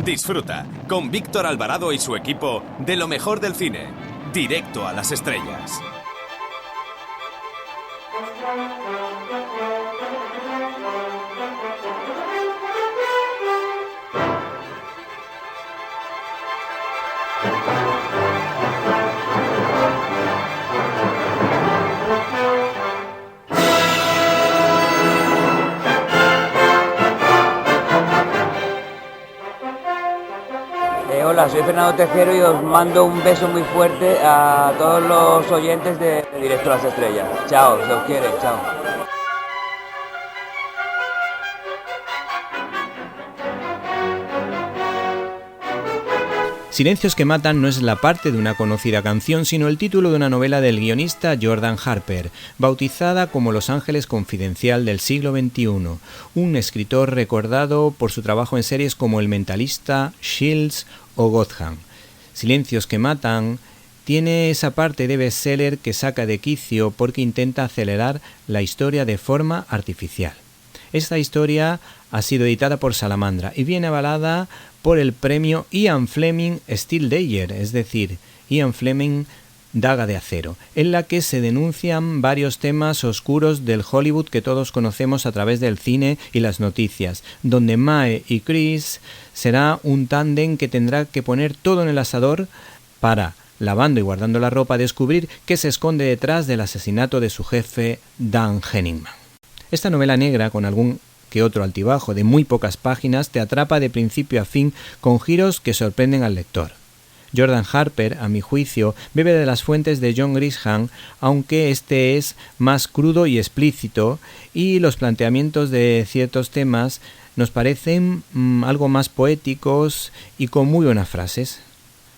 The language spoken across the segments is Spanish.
Disfruta con Víctor Alvarado y su equipo de lo mejor del cine. Directo a las estrellas. Hola, soy Fernando Tejero y os mando un beso muy fuerte a todos los oyentes de Directo a las Estrellas. Chao, se os quiere, chao. Silencios que matan no es la parte de una conocida canción, sino el título de una novela del guionista Jordan Harper, bautizada como Los Ángeles Confidencial del siglo XXI, un escritor recordado por su trabajo en series como El Mentalista, Shields o Gotham. Silencios que matan tiene esa parte de bestseller que saca de quicio porque intenta acelerar la historia de forma artificial. Esta historia ha sido editada por Salamandra y viene avalada por el premio Ian Fleming Steel Dagger, es decir, Ian Fleming Daga de Acero, en la que se denuncian varios temas oscuros del Hollywood que todos conocemos a través del cine y las noticias, donde Mae y Chris será un tándem que tendrá que poner todo en el asador para, lavando y guardando la ropa, descubrir qué se esconde detrás del asesinato de su jefe Dan Henningman. Esta novela negra, con algún que otro altibajo de muy pocas páginas, te atrapa de principio a fin con giros que sorprenden al lector. Jordan Harper, a mi juicio, bebe de las fuentes de John Grisham, aunque este es más crudo y explícito, y los planteamientos de ciertos temas nos parecen algo más poéticos y con muy buenas frases.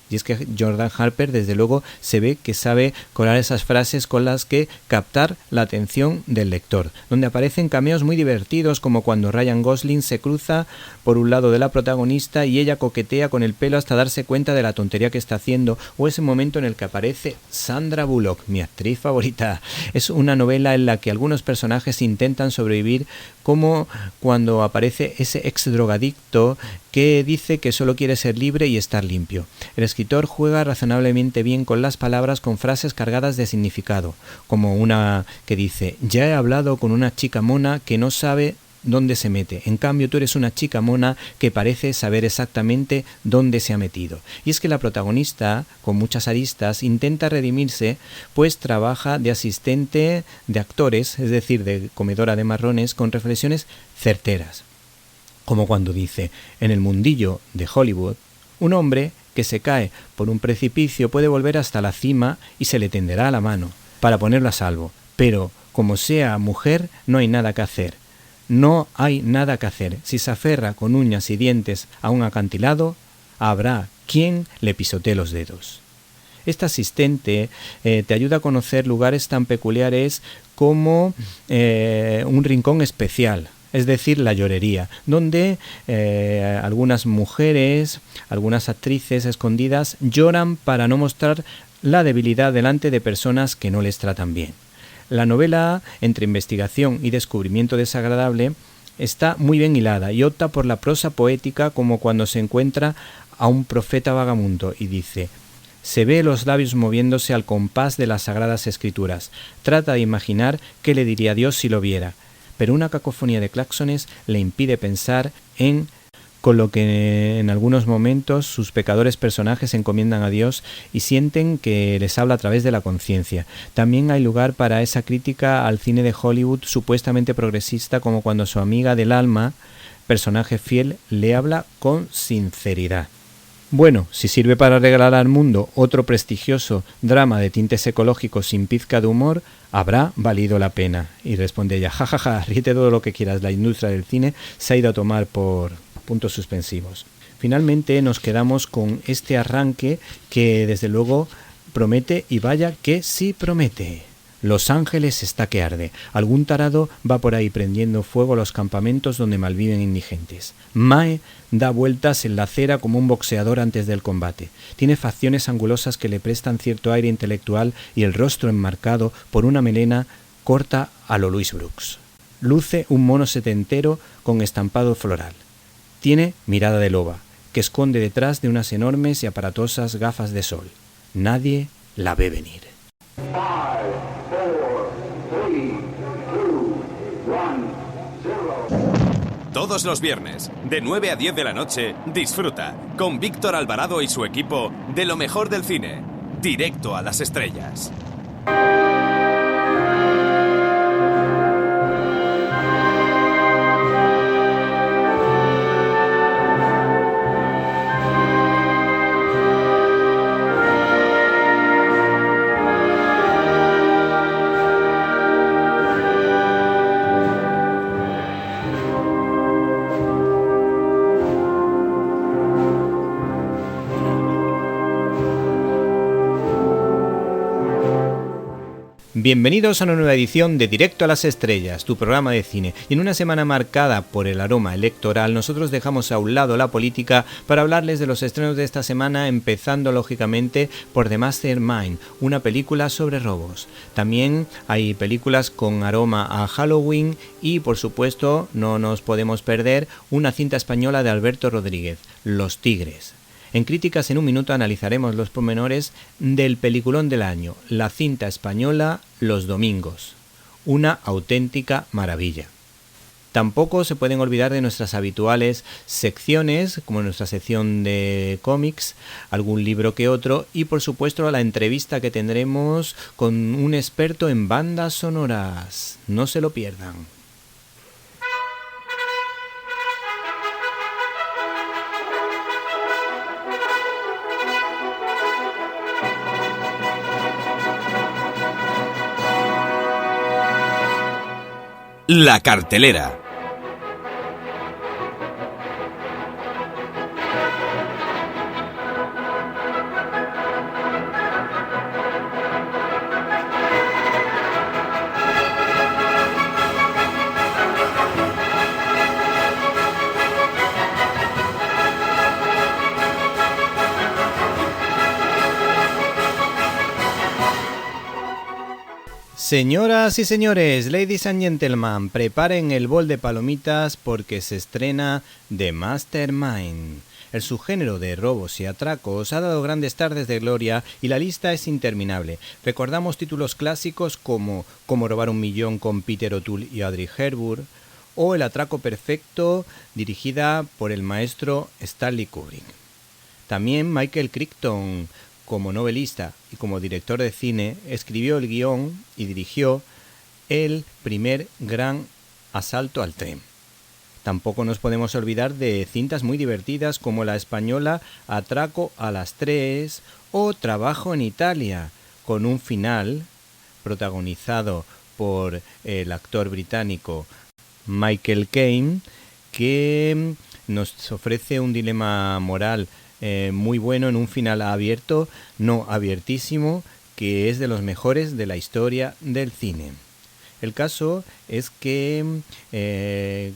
Y es que Jordan Harper, desde luego, se ve que sabe colar esas frases con las que captar la atención del lector, donde aparecen cameos muy divertidos, como cuando Ryan Gosling se cruza por un lado de la protagonista y ella coquetea con el pelo hasta darse cuenta de la tontería que está haciendo, o ese momento en el que aparece Sandra Bullock, mi actriz favorita. Es una novela en la que algunos personajes intentan sobrevivir, como cuando aparece ese ex drogadicto que dice que solo quiere ser libre y estar limpio. El escritor juega razonablemente bien con las palabras, con frases cargadas de significado, como una que dice: ya he hablado con una chica mona que no sabe dónde se mete, en cambio tú eres una chica mona que parece saber exactamente dónde se ha metido. Y es que la protagonista, con muchas aristas, intenta redimirse, pues trabaja de asistente de actores, es decir, de comedora de marrones, con reflexiones certeras, como cuando dice: en el mundillo de Hollywood, un hombre que se cae por un precipicio puede volver hasta la cima y se le tenderá la mano para ponerlo a salvo, pero como sea mujer no hay nada que hacer. No hay nada que hacer. Si se aferra con uñas y dientes a un acantilado, habrá quien le pisotee los dedos. Este asistente te ayuda a conocer lugares tan peculiares como un rincón especial, es decir, la llorería, donde algunas mujeres, algunas actrices escondidas lloran para no mostrar la debilidad delante de personas que no les tratan bien. La novela, entre investigación y descubrimiento desagradable, está muy bien hilada y opta por la prosa poética, como cuando se encuentra a un profeta vagamundo y dice: se ve los labios moviéndose al compás de las sagradas escrituras. Trata de imaginar qué le diría Dios si lo viera, pero una cacofonía de claxones le impide pensar en con lo que en algunos momentos sus pecadores personajes se encomiendan a Dios y sienten que les habla a través de la conciencia. También hay lugar para esa crítica al cine de Hollywood supuestamente progresista, como cuando su amiga del alma, personaje fiel, le habla con sinceridad. Bueno, si sirve para regalar al mundo otro prestigioso drama de tintes ecológicos sin pizca de humor, habrá valido la pena. Y responde ella: jajaja, ríete todo lo que quieras, la industria del cine se ha ido a tomar por puntos suspensivos. Finalmente nos quedamos con este arranque que desde luego promete, y vaya que sí promete. Los Ángeles está que arde. Algún tarado va por ahí prendiendo fuego a los campamentos donde malviven indigentes. Mae da vueltas en la acera como un boxeador antes del combate. Tiene facciones angulosas que le prestan cierto aire intelectual y el rostro enmarcado por una melena corta a lo Louis Brooks. Luce un mono setentero con estampado floral. Tiene mirada de loba, que esconde detrás de unas enormes y aparatosas gafas de sol. Nadie la ve venir. 5, 4, 3, 2, 1, 0. Todos los viernes, de 9 a 10 de la noche, disfruta con Víctor Alvarado y su equipo de lo mejor del cine. Directo a las estrellas. Bienvenidos a una nueva edición de Directo a las Estrellas, tu programa de cine. Y en una semana marcada por el aroma electoral, nosotros dejamos a un lado la política para hablarles de los estrenos de esta semana, empezando lógicamente por The Mastermind, una película sobre robos. También hay películas con aroma a Halloween y, por supuesto, no nos podemos perder una cinta española de Alberto Rodríguez, Los Tigres. En Críticas en un minuto analizaremos los pormenores del peliculón del año, la cinta española Los Domingos, una auténtica maravilla. Tampoco se pueden olvidar de nuestras habituales secciones, como nuestra sección de cómics, algún libro que otro y por supuesto la entrevista que tendremos con un experto en bandas sonoras. No se lo pierdan. La cartelera. Señoras y señores, ladies and gentlemen, preparen el bol de palomitas porque se estrena The Mastermind. El subgénero de robos y atracos ha dado grandes tardes de gloria y la lista es interminable. Recordamos títulos clásicos como Cómo robar un millón con Peter O'Toole y Audrey Hepburn o El atraco perfecto, dirigida por el maestro Stanley Kubrick. También Michael Crichton, como novelista y como director de cine, escribió el guión y dirigió el primer gran asalto al tren. Tampoco nos podemos olvidar de cintas muy divertidas como la española Atraco a las 3 o Trabajo en Italia, con un final protagonizado por el actor británico Michael Caine, que nos ofrece un dilema moral muy bueno en un final abierto, no abiertísimo, que es de los mejores de la historia del cine. El caso es que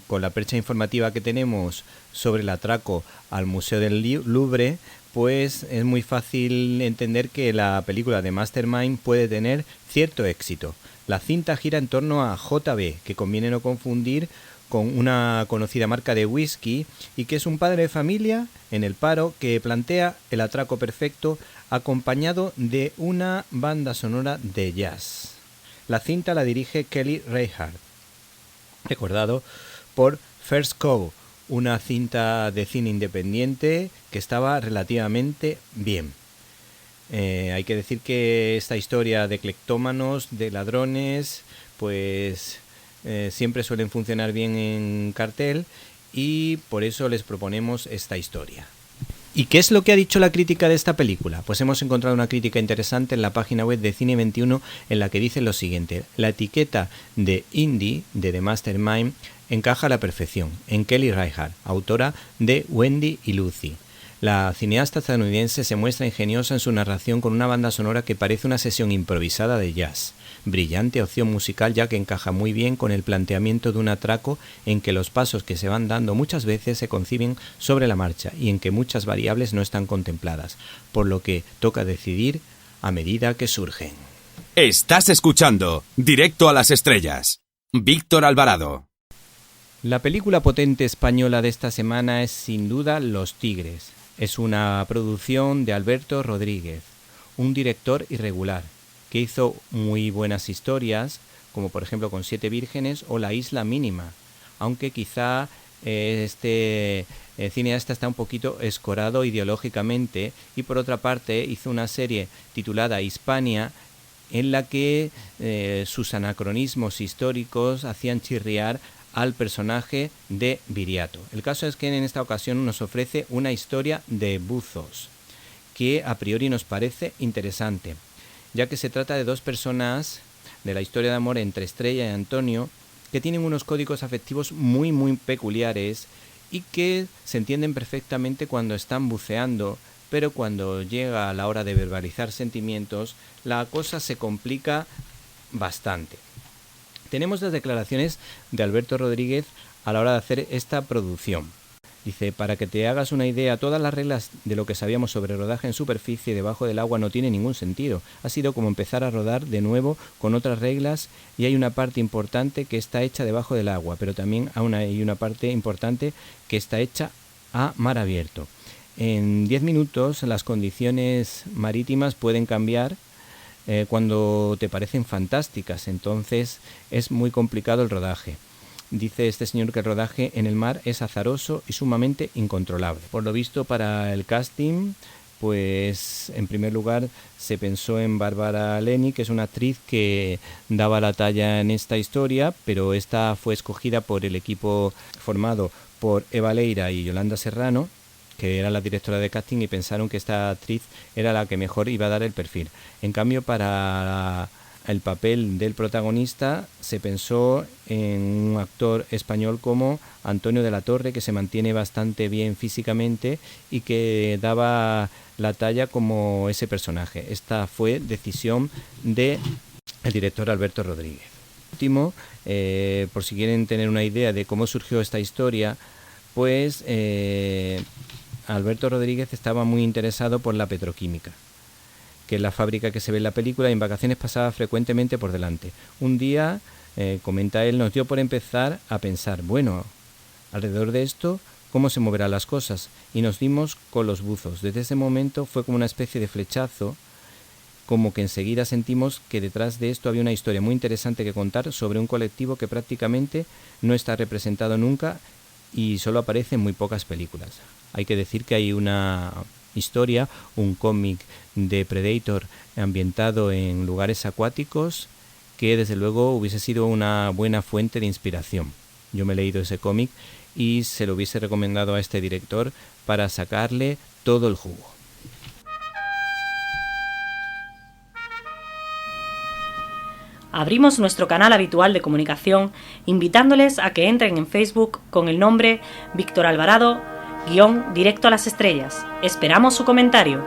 con la percha informativa que tenemos sobre el atraco al Museo del Louvre, pues es muy fácil entender que la película de Mastermind puede tener cierto éxito. La cinta gira en torno a JB, que conviene no confundir con una conocida marca de whisky, y que es un padre de familia en el paro que plantea el atraco perfecto acompañado de una banda sonora de jazz. La cinta la dirige Kelly Reichardt, recordado por First Cow, una cinta de cine independiente que estaba relativamente bien. Hay que decir que esta historia de cleptómanos, de ladrones, pues siempre suelen funcionar bien en cartel y por eso les proponemos esta historia. ¿Y qué es lo que ha dicho la crítica de esta película? Pues hemos encontrado una crítica interesante en la página web de Cine 21 en la que dice lo siguiente: la etiqueta de indie de The Mastermind encaja a la perfección en Kelly Reichardt, autora de Wendy y Lucy. La cineasta estadounidense se muestra ingeniosa en su narración con una banda sonora que parece una sesión improvisada de jazz. Brillante opción musical, ya que encaja muy bien con el planteamiento de un atraco en que los pasos que se van dando muchas veces se conciben sobre la marcha y en que muchas variables no están contempladas, por lo que toca decidir a medida que surgen. Estás escuchando Directo a las Estrellas. Víctor Alvarado. La película potente española de esta semana es sin duda Los Tigres. Es una producción de Alberto Rodríguez, un director irregular, que hizo muy buenas historias, como por ejemplo con Siete Vírgenes o La Isla Mínima, aunque quizá este cineasta está un poquito escorado ideológicamente, y por otra parte hizo una serie titulada Hispania, en la que sus anacronismos históricos hacían chirriar al personaje de Viriato. El caso es que en esta ocasión nos ofrece una historia de buzos, que a priori nos parece interesante, ya que se trata de dos personas de la historia de amor entre Estrella y Antonio, que tienen unos códigos afectivos muy peculiares y que se entienden perfectamente cuando están buceando, pero cuando llega la hora de verbalizar sentimientos, la cosa se complica bastante. Tenemos las declaraciones de Alberto Rodríguez a la hora de hacer esta producción. Dice: para que te hagas una idea, todas las reglas de lo que sabíamos sobre rodaje en superficie y debajo del agua no tiene ningún sentido. Ha sido como empezar a rodar de nuevo con otras reglas, y hay una parte importante que está hecha debajo del agua, pero también hay una parte importante que está hecha a mar abierto. En 10 minutos las condiciones marítimas pueden cambiar cuando te parecen fantásticas, entonces es muy complicado el rodaje. Dice este señor que el rodaje en el mar es azaroso y sumamente incontrolable. Por lo visto, para el casting, pues en primer lugar se pensó en Bárbara Leni, que es una actriz que daba la talla en esta historia, pero esta fue escogida por el equipo formado por Eva Leira y Yolanda Serrano, que era la directora de casting, y pensaron que esta actriz era la que mejor iba a dar el perfil. En cambio, para el papel del protagonista se pensó en un actor español como Antonio de la Torre, que se mantiene bastante bien físicamente y que daba la talla como ese personaje. Esta fue decisión del director Alberto Rodríguez. Último, por si quieren tener una idea de cómo surgió esta historia, pues Alberto Rodríguez estaba muy interesado por la petroquímica, que es la fábrica que se ve en la película, y en vacaciones pasaba frecuentemente por delante. Un día, comenta él, nos dio por empezar a pensar, bueno, alrededor de esto, ¿cómo se moverán las cosas? Y nos dimos con los buzos. Desde ese momento fue como una especie de flechazo, como que enseguida sentimos que detrás de esto había una historia muy interesante que contar sobre un colectivo que prácticamente no está representado nunca y solo aparece en muy pocas películas. Hay que decir que hay una historia, un cómic de Predator ambientado en lugares acuáticos, que desde luego hubiese sido una buena fuente de inspiración. Yo me he leído ese cómic y se lo hubiese recomendado a este director para sacarle todo el jugo. Abrimos nuestro canal habitual de comunicación invitándoles a que entren en Facebook con el nombre Víctor Alvarado _Directo a las Estrellas. Esperamos su comentario.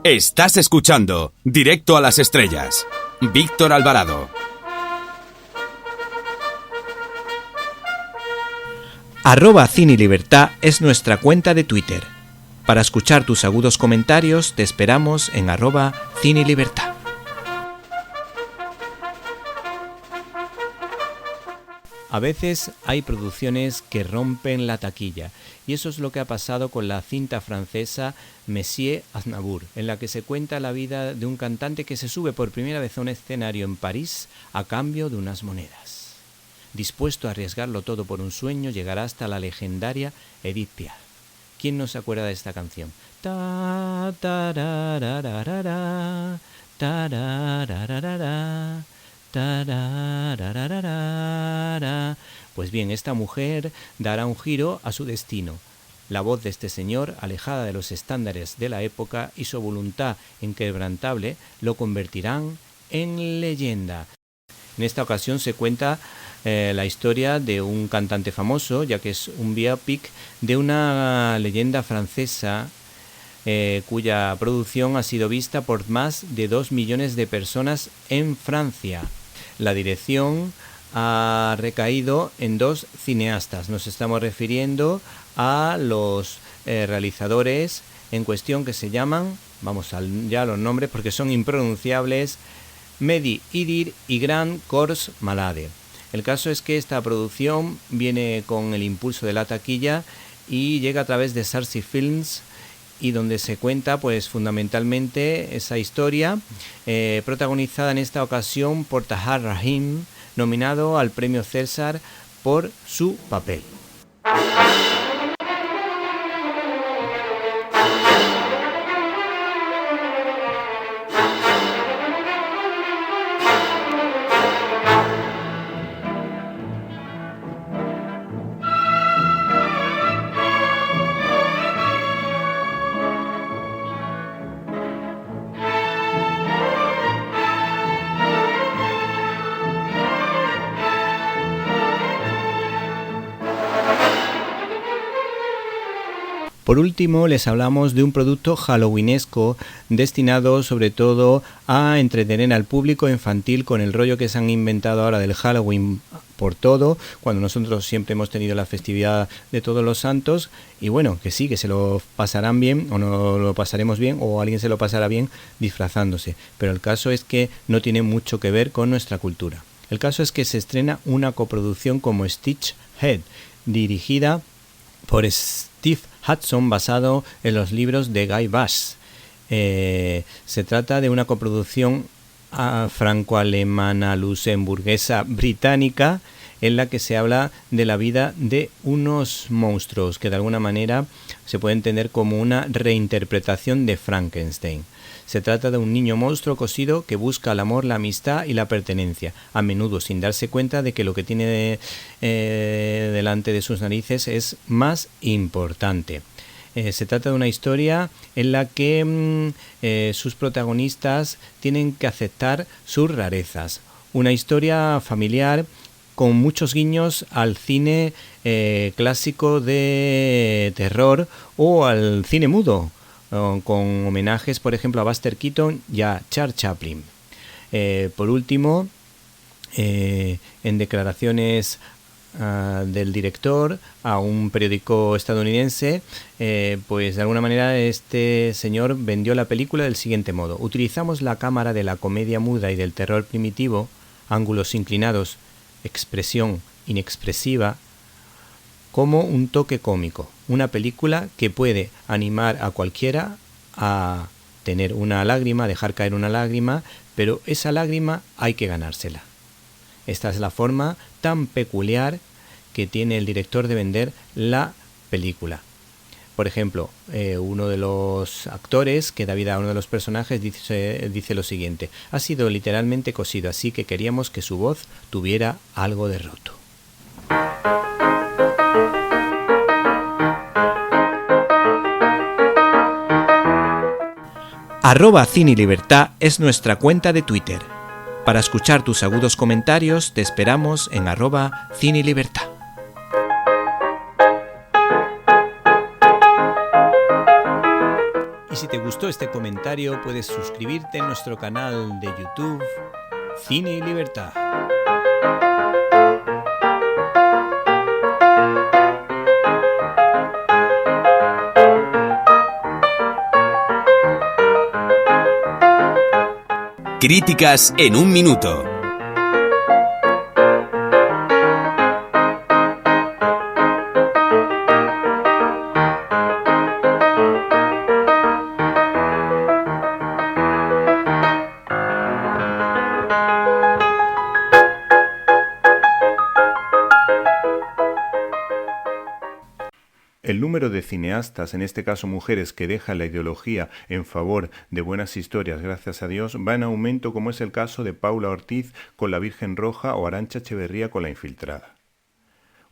Estás escuchando Directo a las Estrellas. Víctor Alvarado. @CineLibertad es nuestra cuenta de Twitter. Para escuchar tus agudos comentarios te esperamos en @CineLibertad. A veces hay producciones que rompen la taquilla, y eso es lo que ha pasado con la cinta francesa Monsieur Aznavour, en la que se cuenta la vida de un cantante que se sube por primera vez a un escenario en París a cambio de unas monedas. Dispuesto a arriesgarlo todo por un sueño, llegará hasta la legendaria Edith Piaf. ¿Quién no se acuerda de esta canción? Ta tararararara, tararararara. Pues bien, esta mujer dará un giro a su destino. La voz de este señor, alejada de los estándares de la época, y su voluntad inquebrantable lo convertirán en leyenda. En esta ocasión se cuenta la historia de un cantante famoso, ya que es un biopic de una leyenda francesa cuya producción ha sido vista por más de 2 millones de personas en Francia. La dirección ha recaído en 2 cineastas. Nos estamos refiriendo a los realizadores en cuestión, que se llaman, ya los nombres porque son impronunciables, Mehdi Idir y Grand Corps Malade. El caso es que esta producción viene con el impulso de la taquilla y llega a través de Sarsi Films, y donde se cuenta pues fundamentalmente esa historia, protagonizada en esta ocasión por Tahar Rahim, nominado al premio César por su papel. Por último, les hablamos de un producto halloweenesco destinado sobre todo a entretener al público infantil con el rollo que se han inventado ahora del Halloween por todo, cuando nosotros siempre hemos tenido la festividad de Todos los Santos, y bueno, que sí, que se lo pasarán bien o no lo pasaremos bien o alguien se lo pasará bien disfrazándose, pero el caso es que no tiene mucho que ver con nuestra cultura. El caso es que se estrena una coproducción como Stitch Head, dirigida por Steve Hudson, basado en los libros de Guy Bass. Se trata de una coproducción franco-alemana, luxemburguesa, británica, en la que se habla de la vida de unos monstruos que de alguna manera se puede entender como una reinterpretación de Frankenstein. Se trata de un niño monstruo cosido que busca el amor, la amistad y la pertenencia, a menudo sin darse cuenta de que lo que tiene delante de sus narices es más importante. Se trata de una historia en la que sus protagonistas tienen que aceptar sus rarezas. Una historia familiar con muchos guiños al cine clásico de terror o al cine mudo, con homenajes, por ejemplo, a Buster Keaton y a Charles Chaplin. Por último, en declaraciones del director a un periódico estadounidense, pues de alguna manera este señor vendió la película del siguiente modo: utilizamos la cámara de la comedia muda y del terror primitivo, ángulos inclinados, expresión inexpresiva, como un toque cómico, una película que puede animar a cualquiera a tener una lágrima, dejar caer una lágrima, pero esa lágrima hay que ganársela. Esta es la forma tan peculiar que tiene el director de vender la película. Por ejemplo, uno de los actores que da vida a uno de los personajes dice lo siguiente: ha sido literalmente cosido, así que queríamos que su voz tuviera algo de roto. @CineLibertad es nuestra cuenta de Twitter. Para escuchar tus agudos comentarios te esperamos en @CineLibertad. Y si te gustó este comentario, puedes suscribirte en nuestro canal de YouTube Cine y Libertad. Críticas en un minuto. El número de cineastas, en este caso mujeres, que dejan la ideología en favor de buenas historias, gracias a Dios, va en aumento, como es el caso de Paula Ortiz con La Virgen Roja o Arantxa Echeverría con La Infiltrada.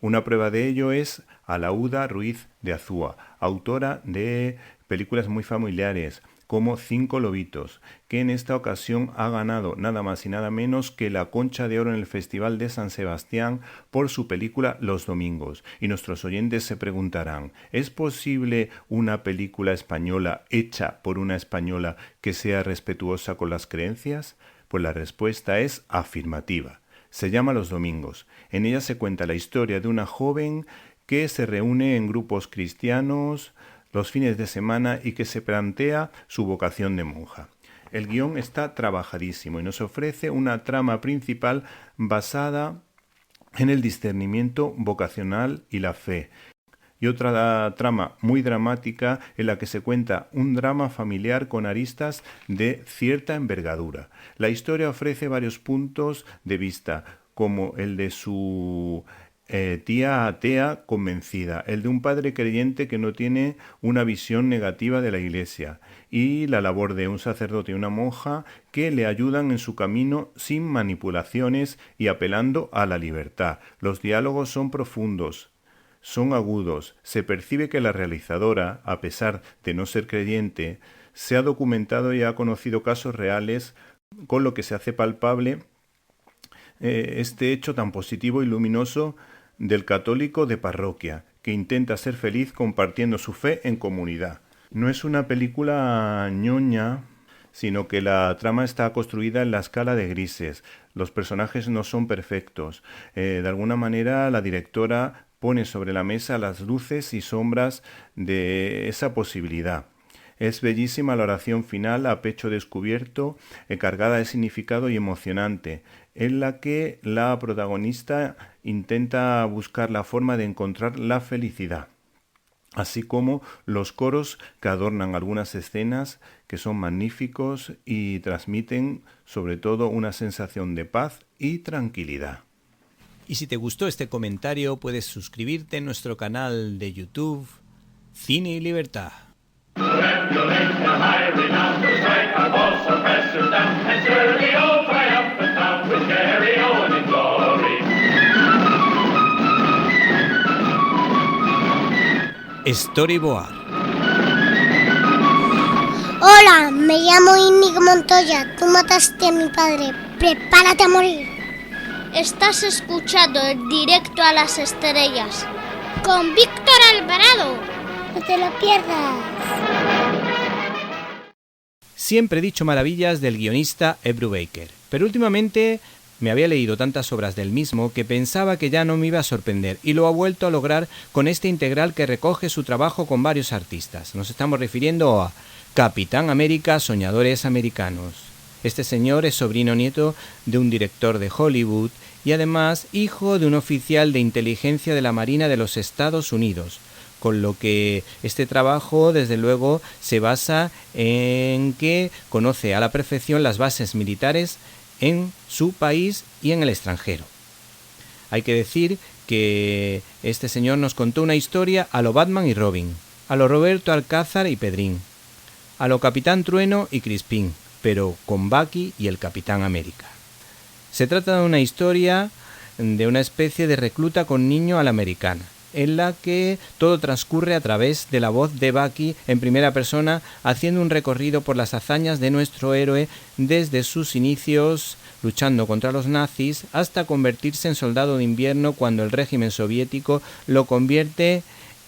Una prueba de ello es Alauda Ruiz de Azúa, autora de películas muy familiares como 5 lobitos, que en esta ocasión ha ganado nada más y nada menos que la Concha de Oro en el Festival de San Sebastián por su película Los Domingos. Y nuestros oyentes se preguntarán, ¿es posible una película española hecha por una española que sea respetuosa con las creencias? Pues la respuesta es afirmativa. Se llama Los Domingos. En ella se cuenta la historia de una joven que se reúne en grupos cristianos los fines de semana y que se plantea su vocación de monja. El guión está trabajadísimo y nos ofrece una trama principal basada en el discernimiento vocacional y la fe. Y otra trama muy dramática en la que se cuenta un drama familiar con aristas de cierta envergadura. La historia ofrece varios puntos de vista, como el de su tía atea convencida, el de un padre creyente que no tiene una visión negativa de la Iglesia, y la labor de un sacerdote y una monja que le ayudan en su camino sin manipulaciones y apelando a la libertad. Los diálogos son profundos, son agudos. Se percibe que la realizadora, a pesar de no ser creyente, se ha documentado y ha conocido casos reales, con lo que se hace palpable este hecho tan positivo y luminoso del católico de parroquia, que intenta ser feliz compartiendo su fe en comunidad. No es una película ñoña, sino que la trama está construida en la escala de grises. Los personajes no son perfectos. De alguna manera la directora pone sobre la mesa las luces y sombras de esa posibilidad. Es bellísima la oración final a pecho descubierto, cargada de significado y emocionante, en la que la protagonista intenta buscar la forma de encontrar la felicidad, así como los coros que adornan algunas escenas que son magníficos y transmiten sobre todo una sensación de paz y tranquilidad. Y si te gustó este comentario, puedes suscribirte en nuestro canal de YouTube Cine y Libertad. Storyboard. Hola, me llamo Íñigo Montoya. Tú mataste a mi padre. Prepárate a morir. Estás escuchando el Directo a las Estrellas con Víctor Alvarado. No te lo pierdas. Siempre he dicho maravillas del guionista Ed Brubaker, pero últimamente me había leído tantas obras del mismo que pensaba que ya no me iba a sorprender, y lo ha vuelto a lograr con este integral que recoge su trabajo con varios artistas. Nos estamos refiriendo a Capitán América, Soñadores Americanos. Este señor es sobrino nieto de un director de Hollywood y además hijo de un oficial de inteligencia de la Marina de los Estados Unidos, con lo que este trabajo desde luego se basa en que conoce a la perfección las bases militares en su país y en el extranjero. Hay que decir que este señor nos contó una historia a lo Batman y Robin, a lo Roberto Alcázar y Pedrín, a lo Capitán Trueno y Crispín, pero con Bucky y el Capitán América. Se trata de una historia de una especie de recluta con niño a la americana, en la que todo transcurre a través de la voz de Bucky en primera persona, haciendo un recorrido por las hazañas de nuestro héroe desde sus inicios luchando contra los nazis hasta convertirse en soldado de invierno cuando el régimen soviético lo convierte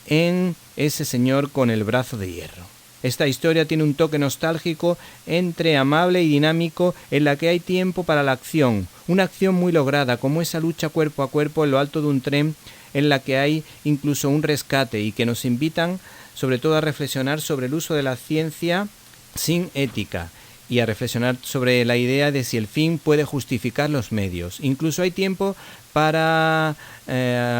en ese señor con el brazo de hierro. Esta historia tiene un toque nostálgico entre amable y dinámico, en la que hay tiempo para la acción, una acción muy lograda, como esa lucha cuerpo a cuerpo en lo alto de un tren, en la que hay incluso un rescate y que nos invitan sobre todo a reflexionar sobre el uso de la ciencia sin ética y a reflexionar sobre la idea de si el fin puede justificar los medios. Incluso hay tiempo para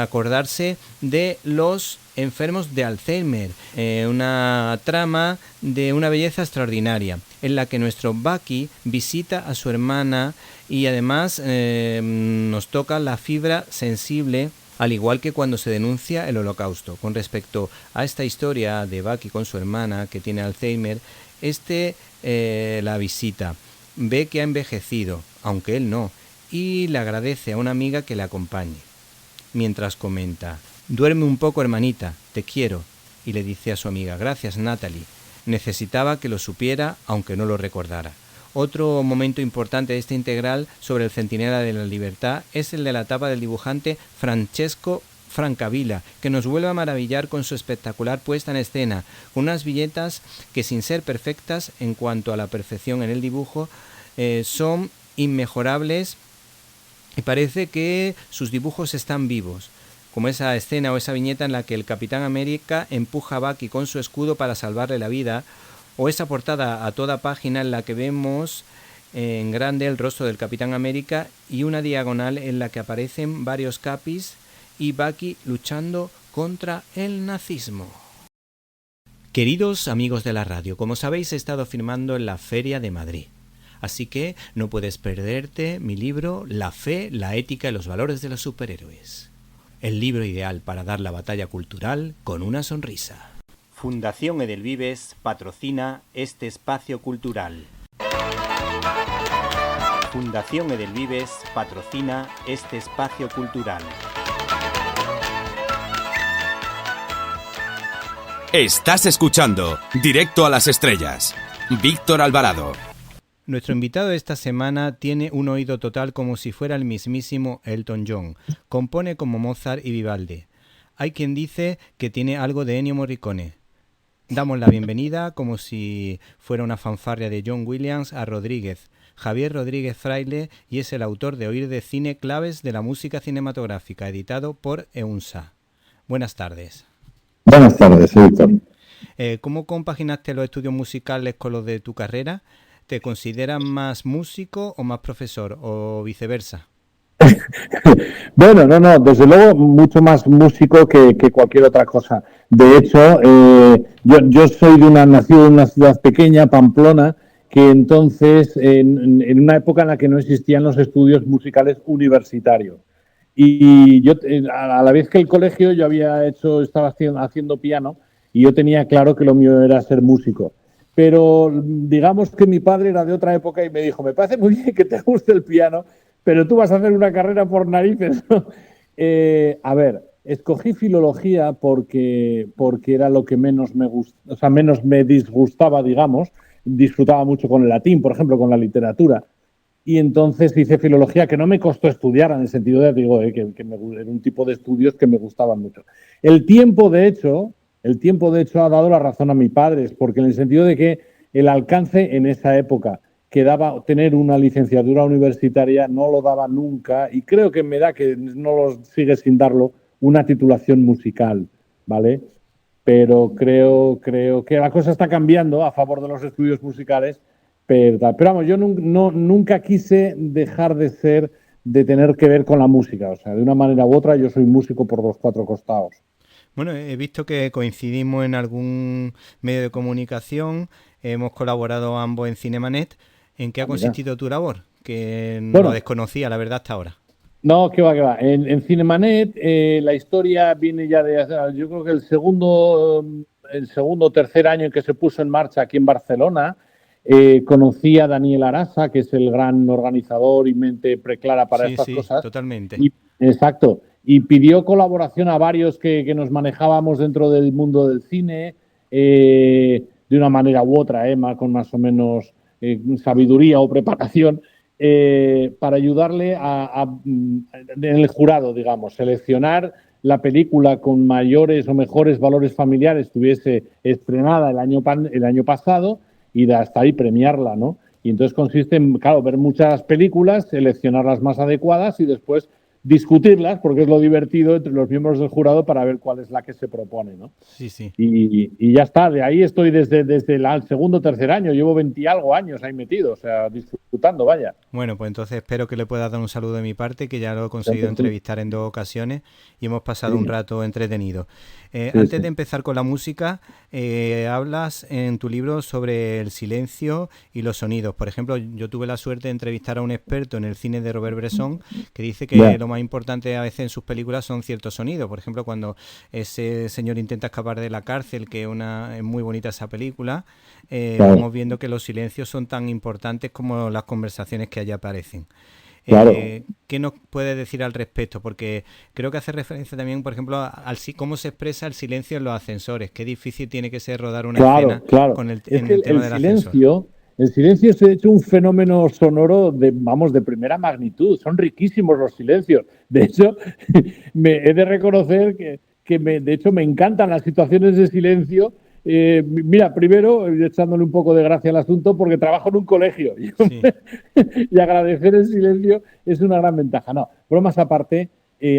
acordarse de los enfermos de Alzheimer, una trama de una belleza extraordinaria en la que nuestro Bucky visita a su hermana y además nos toca la fibra sensible, al igual que cuando se denuncia el Holocausto. Con respecto a esta historia de Bucky con su hermana que tiene Alzheimer, la visita, ve que ha envejecido, aunque él no, y le agradece a una amiga que le acompañe. Mientras comenta: duerme un poco, hermanita, te quiero. Y le dice a su amiga: gracias, Natalie. Necesitaba que lo supiera, aunque no lo recordara. Otro momento importante de este integral sobre el Centinela de la Libertad es el de la tapa del dibujante Francesco Francavilla, que nos vuelve a maravillar con su espectacular puesta en escena, con unas viñetas que, sin ser perfectas en cuanto a la perfección en el dibujo, son inmejorables y parece que sus dibujos están vivos, como esa escena o esa viñeta en la que el Capitán América empuja a Bucky con su escudo para salvarle la vida, o esa portada a toda página en la que vemos en grande el rostro del Capitán América y una diagonal en la que aparecen varios capis y Bucky luchando contra el nazismo. Queridos amigos de la radio, como sabéis he estado firmando en la Feria de Madrid, así que no puedes perderte mi libro La fe, la ética y los valores de los superhéroes. El libro ideal para dar la batalla cultural con una sonrisa. Fundación Edelvives patrocina este espacio cultural. Fundación Edelvives patrocina este espacio cultural. Estás escuchando Directo a las Estrellas. Víctor Alvarado. Nuestro invitado esta semana tiene un oído total como si fuera el mismísimo Elton John. Compone como Mozart y Vivaldi. Hay quien dice que tiene algo de Ennio Morricone. Damos la bienvenida, como si fuera una fanfarria de John Williams, a Rodríguez, Javier Rodríguez Fraile, y es el autor de Oír de Cine, claves de la música cinematográfica, editado por EUNSA. Buenas tardes. Buenas tardes, Víctor. ¿Cómo compaginaste los estudios musicales con los de tu carrera? ¿Te consideras más músico o más profesor, o viceversa? Bueno, no, desde luego mucho más músico que cualquier otra cosa. De hecho, yo soy nacido en una ciudad pequeña, Pamplona, que entonces, en una época en la que no existían los estudios musicales universitarios. Y yo, a la vez que el colegio, estaba haciendo piano, y yo tenía claro que lo mío era ser músico. Pero digamos que mi padre era de otra época y me dijo, me parece muy bien que te guste el piano, pero tú vas a hacer una carrera por narices, ¿no? A ver, escogí filología porque era lo que menos menos me disgustaba, digamos. Disfrutaba mucho con el latín, por ejemplo, con la literatura. Y entonces hice filología, que no me costó estudiar, en el sentido de, que era un tipo de estudios que me gustaban mucho. El tiempo, de hecho, ha dado la razón a mis padres, porque en el sentido de que el alcance en esa época que daba tener una licenciatura universitaria no lo daba nunca, y creo que me da que no lo sigue sin darlo una titulación musical, ¿vale? Pero creo que la cosa está cambiando a favor de los estudios musicales, pero vamos, yo nunca quise dejar de tener que ver con la música, o sea, de una manera u otra yo soy músico por los cuatro costados. Bueno, he visto que coincidimos en algún medio de comunicación, hemos colaborado ambos en Cinemanet. ¿En qué ha consistido tu labor? Que no lo desconocía, la verdad, hasta ahora. No, que va. En Cinemanet la historia viene ya yo creo que el segundo o tercer año en que se puso en marcha aquí en Barcelona. Conocí a Daniel Arasa, que es el gran organizador y mente preclara para estas cosas. Totalmente. Exacto. Y pidió colaboración a varios que nos manejábamos dentro del mundo del cine, de una manera u otra, con más o menos sabiduría o preparación, para ayudarle en el jurado, digamos, seleccionar la película con mayores o mejores valores familiares que estuviese estrenada el año pasado y hasta ahí premiarla, ¿no? Y entonces consiste en, claro, ver muchas películas, seleccionar las más adecuadas y después discutirlas, porque es lo divertido entre los miembros del jurado para ver cuál es la que se propone, ¿no? Sí. Y ya está, de ahí estoy desde el segundo o tercer año, llevo 20 y algo años ahí metido, o sea, disfrutando, vaya. Bueno, pues entonces espero que le puedas dar un saludo de mi parte, que ya lo he conseguido entrevistar en 2 ocasiones y hemos pasado un rato entretenido. Antes de empezar con la música, hablas en tu libro sobre el silencio y los sonidos. Por ejemplo, yo tuve la suerte de entrevistar a un experto en el cine de Robert Bresson que dice que lo más importante a veces en sus películas son ciertos sonidos. Por ejemplo, cuando ese señor intenta escapar de la cárcel, que es muy bonita esa película, vamos viendo que los silencios son tan importantes como las conversaciones que allí aparecen. Claro. ¿Qué nos puedes decir al respecto? Porque creo que hace referencia también, por ejemplo, cómo se expresa el silencio en los ascensores. Qué difícil tiene que ser rodar una escena con Es en que el tema del ascensor. el silencio es de hecho un fenómeno sonoro de primera magnitud. Son riquísimos los silencios. De hecho, he de reconocer de hecho me encantan las situaciones de silencio. Mira, primero, echándole un poco de gracia al asunto, porque trabajo en un colegio Sí. y agradecer el silencio es una gran ventaja. No, bromas aparte,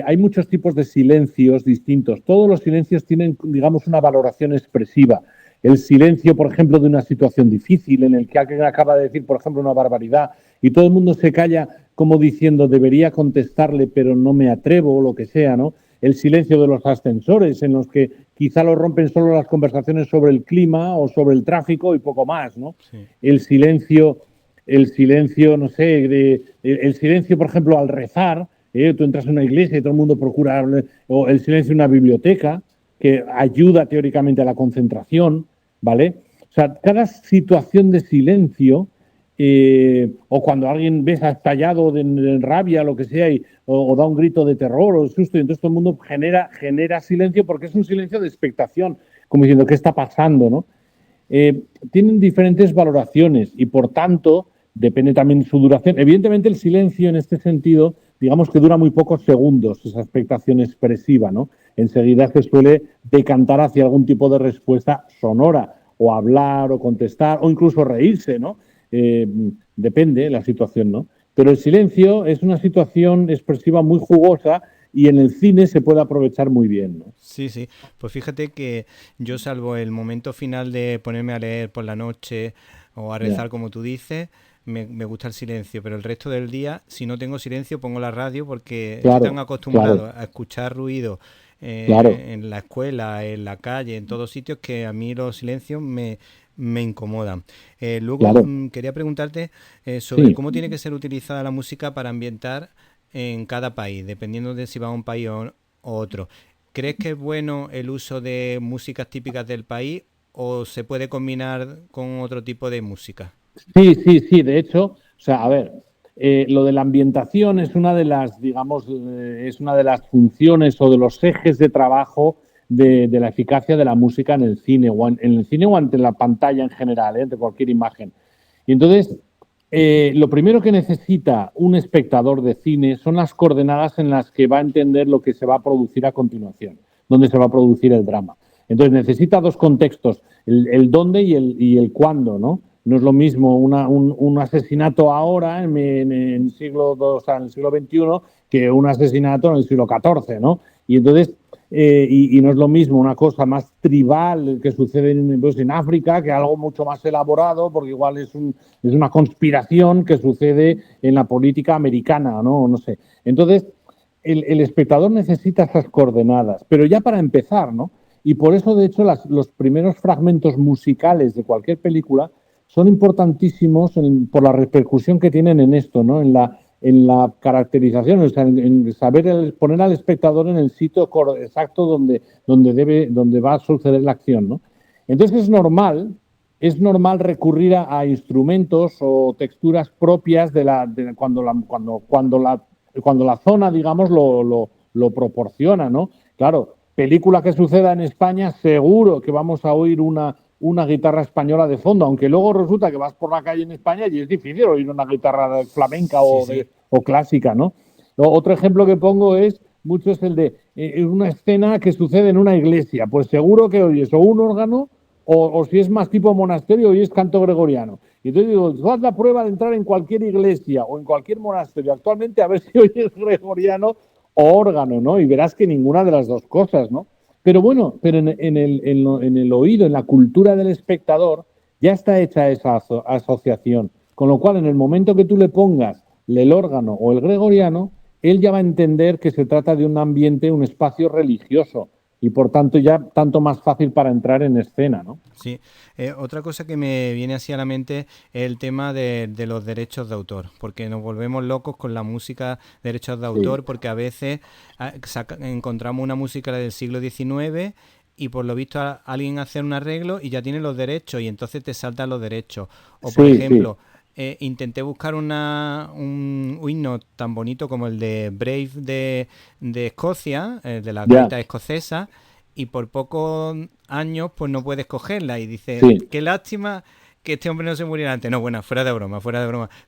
hay muchos tipos de silencios distintos. Todos los silencios tienen, digamos, una valoración expresiva. El silencio, por ejemplo, de una situación difícil en el que alguien acaba de decir, por ejemplo, una barbaridad y todo el mundo se calla como diciendo debería contestarle pero no me atrevo o lo que sea, ¿no? El silencio de los ascensores en los que quizá lo rompen solo las conversaciones sobre el clima o sobre el tráfico y poco más, ¿no? Sí. El silencio, no sé, el silencio, por ejemplo, al rezar, tú entras en una iglesia y todo el mundo procura, o el silencio en una biblioteca, que ayuda teóricamente a la concentración, ¿vale? O sea, cada situación de silencio, o cuando alguien ves estallado de rabia, lo que sea, o da un grito de terror o de susto, y entonces todo el mundo genera silencio porque es un silencio de expectación, como diciendo, ¿qué está pasando, no? Tienen diferentes valoraciones y, por tanto, depende también de su duración. Evidentemente, el silencio en este sentido, digamos que dura muy pocos segundos, esa expectación expresiva, ¿no? Enseguida se suele decantar hacia algún tipo de respuesta sonora, o hablar, o contestar, o incluso reírse, ¿no? Depende de la situación, ¿no? Pero el silencio es una situación expresiva muy jugosa y en el cine se puede aprovechar muy bien, ¿no? Sí, sí. Pues fíjate que yo, salvo el momento final de ponerme a leer por la noche o a rezar, como tú dices, me gusta el silencio, pero el resto del día, si no tengo silencio, pongo la radio porque estoy tan acostumbrado a escuchar ruido en la escuela, en la calle, en todos sitios, que a mí los silencios me incomodan. Luego quería preguntarte sobre cómo tiene que ser utilizada la música para ambientar en cada país, dependiendo de si va a un país o otro. ¿Crees que es bueno el uso de músicas típicas del país o se puede combinar con otro tipo de música? Sí. De hecho, o sea, a ver, lo de la ambientación es una de las, digamos, es una de las funciones o de los ejes de trabajo de la eficacia de la música en el cine o en el cine o ante la pantalla en general, ante cualquier imagen. Y entonces, lo primero que necesita un espectador de cine son las coordenadas en las que va a entender lo que se va a producir a continuación, donde se va a producir el drama. Entonces necesita dos contextos, el dónde y el cuándo, ¿no? No es lo mismo un asesinato ahora en el siglo II, o sea, en el siglo XXI, que un asesinato en el siglo XIV, ¿no? Y entonces, y no es lo mismo una cosa más tribal que sucede en África que algo mucho más elaborado, porque igual es una conspiración que sucede en la política americana, ¿no? No sé. Entonces, el espectador necesita esas coordenadas, pero ya para empezar, ¿no? Y por eso, de hecho, los primeros fragmentos musicales de cualquier película son importantísimos por la repercusión que tienen en esto, ¿no? En la caracterización, o sea, en saber poner al espectador en el sitio exacto donde va a suceder la acción, ¿no? Entonces es normal recurrir a instrumentos o texturas propias cuando la zona, digamos, lo proporciona, ¿no? Claro, película que suceda en España, seguro que vamos a oír una guitarra española de fondo, aunque luego resulta que vas por la calle en España y es difícil oír una guitarra flamenca o clásica, ¿no? Otro ejemplo que pongo es el de una escena que sucede en una iglesia, pues seguro que oyes o un órgano o si es más tipo monasterio, oyes canto gregoriano. Y entonces digo, haz la prueba de entrar en cualquier iglesia o en cualquier monasterio actualmente a ver si oyes gregoriano o órgano, ¿no? Y verás que ninguna de las dos cosas, ¿no? Pero bueno, en el oído, en la cultura del espectador, ya está hecha esa asociación. Con lo cual, en el momento que tú le pongas el órgano o el gregoriano, él ya va a entender que se trata de un ambiente, un espacio religioso. Y por tanto ya tanto más fácil para entrar en escena, ¿no? Sí. Otra cosa que me viene así a la mente es el tema de los derechos de autor, porque nos volvemos locos con la música, derechos de autor, porque a veces encontramos una música del siglo XIX y por lo visto alguien hace un arreglo y ya tiene los derechos y entonces te saltan los derechos. O por ejemplo, intenté buscar un himno tan bonito como el de Brave de Escocia, de la gaita escocesa, y por pocos años pues no puedes cogerla. Y dice, qué lástima que este hombre no se muriera antes. No, bueno, fuera de broma.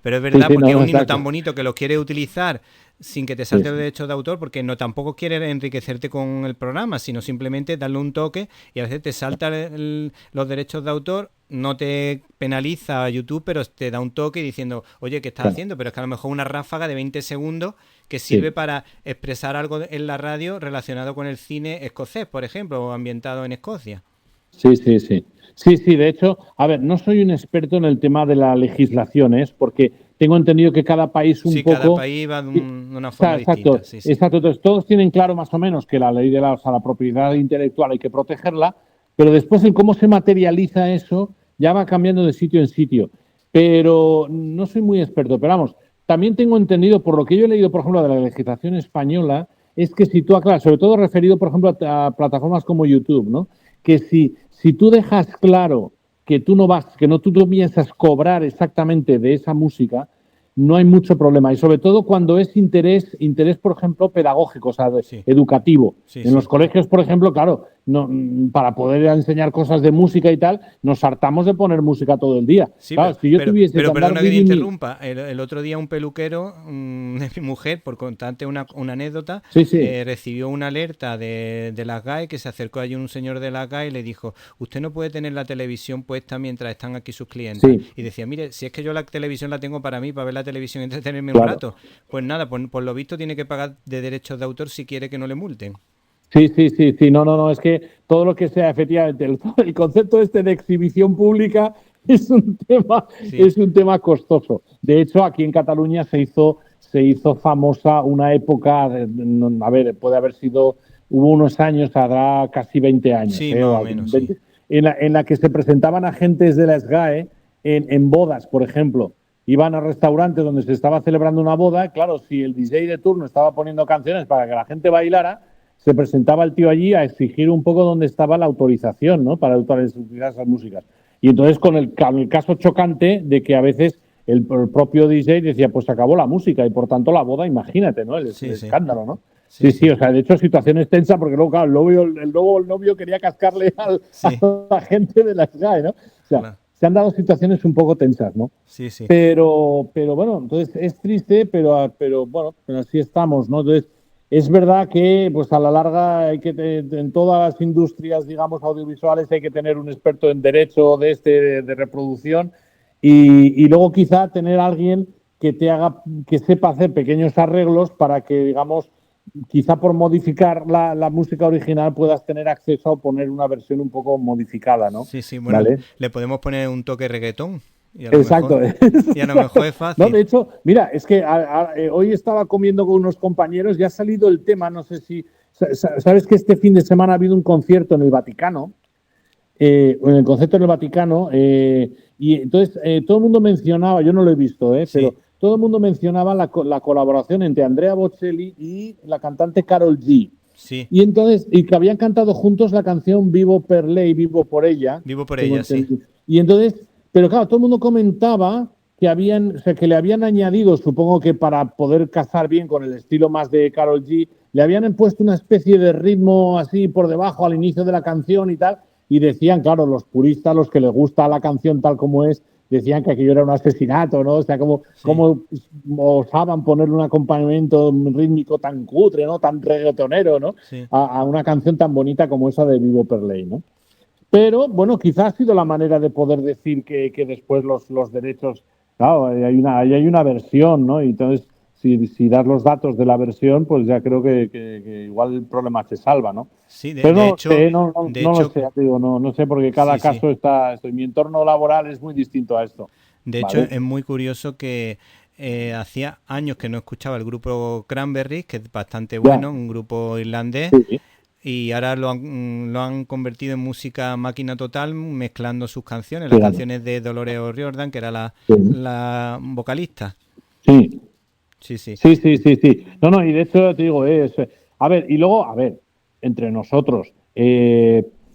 Pero es verdad, porque es un himno tan bonito que lo quieres utilizar sin que te salte el derecho de autor, porque no tampoco quieres enriquecerte con el programa, sino simplemente darle un toque, y a veces te salta los derechos de autor, no te penaliza YouTube, pero te da un toque diciendo, oye, ¿qué estás haciendo? Pero es que a lo mejor una ráfaga de 20 segundos que sirve para expresar algo en la radio relacionado con el cine escocés, por ejemplo, o ambientado en Escocia. Sí, de hecho, a ver, no soy un experto en el tema de la legislación, porque tengo entendido que cada país un poco... Sí, cada país va de una forma distinta. Exacto. Entonces, todos tienen claro más o menos que la ley de la propiedad intelectual hay que protegerla, pero después en cómo se materializa eso ya va cambiando de sitio en sitio. Pero no soy muy experto, pero vamos, también tengo entendido, por lo que yo he leído, por ejemplo, de la legislación española, es que si tú aclaras, sobre todo referido, por ejemplo, a plataformas como YouTube, ¿no? Que si tú dejas claro que tú no piensas cobrar exactamente de esa música, no hay mucho problema. Y sobre todo cuando es interés, por ejemplo, pedagógico, o sea, educativo. En los colegios, por ejemplo, claro, para poder enseñar cosas de música y tal, nos hartamos de poner música todo el día. Sí, claro, pero perdona que te interrumpa. El otro día un peluquero de mi mujer, por contarte una anécdota, recibió una alerta de las GAE, que se acercó allí un señor de las GAE y le dijo, usted no puede tener la televisión puesta mientras están aquí sus clientes. Y decía, mire, si es que yo la televisión la tengo para mí, para ver la televisión y entretenerme un rato, pues nada, por lo visto tiene que pagar de derechos de autor si quiere que no le multen. Sí, no, es que todo lo que sea, efectivamente, el concepto de exhibición pública es un tema costoso. De hecho, aquí en Cataluña se hizo famosa una época, a ver, puede haber sido, hubo unos años, habrá casi 20 años. Sí, más o menos, 20, en la que se presentaban agentes de la SGAE en bodas, por ejemplo. Iban a restaurantes donde se estaba celebrando una boda, claro, si el DJ de turno estaba poniendo canciones para que la gente bailara, se presentaba el tío allí a exigir un poco dónde estaba la autorización, ¿no? Para utilizar esas músicas. Y entonces con el caso chocante de que a veces el propio DJ decía, pues se acabó la música y por tanto la boda, imagínate, ¿no? El escándalo, ¿no? Sí, o sea, de hecho situaciones tensas porque luego, claro, el novio quería cascarle a la gente de la SGAE, ¿no? O sea, se han dado situaciones un poco tensas, ¿no? Sí. Pero bueno, entonces es triste, pero bueno, pero así estamos, ¿no? Entonces, es verdad que pues a la larga en todas las industrias, digamos, audiovisuales hay que tener un experto en derecho de reproducción y luego quizá tener a alguien que sepa hacer pequeños arreglos para que, digamos, quizá por modificar la música original puedas tener acceso a poner una versión un poco modificada, ¿no? Sí, bueno, ¿vale? Le podemos poner un toque reggaetón. Exacto. Y a lo mejor es fácil. No, de hecho, mira, es que hoy estaba comiendo con unos compañeros y ha salido el tema, no sé si... ¿Sabes que este fin de semana ha habido un concierto en el Vaticano? En el concierto en el Vaticano, y entonces todo el mundo mencionaba, yo no lo he visto, pero todo el mundo mencionaba la colaboración entre Andrea Bocelli y la cantante Karol G. Sí. Y entonces, y que habían cantado juntos la canción Vivo per lei, Vivo por ella. Vivo por ella, sí. Y entonces... Pero claro, todo el mundo comentaba que le habían añadido, supongo que para poder casar bien con el estilo más de Karol G, le habían puesto una especie de ritmo así por debajo al inicio de la canción y tal, y decían, claro, los puristas, los que les gusta la canción tal como es, decían que aquello era un asesinato, ¿no? O sea, como osaban ponerle un acompañamiento rítmico tan cutre, ¿no? Tan reggaetonero, ¿no? Sí. A una canción tan bonita como esa de Vivo per lei, ¿no? Pero, bueno, quizás ha sido la manera de poder decir que después los derechos... Claro, hay una versión, ¿no? Y entonces, si das los datos de la versión, pues ya creo que igual el problema se salva, ¿no? Sí, Pero de hecho, no lo sé, digo, no sé, porque cada caso está... Mi entorno laboral es muy distinto a esto. De hecho, es muy curioso que hacía años que no escuchaba el grupo Cranberries, que es bastante bueno, un grupo irlandés. Sí. Y ahora lo han convertido en música máquina total, mezclando sus canciones, las canciones de Dolores O'Riordan, que era la vocalista. Sí. Sí. No, y de hecho te digo, a ver, entre nosotros,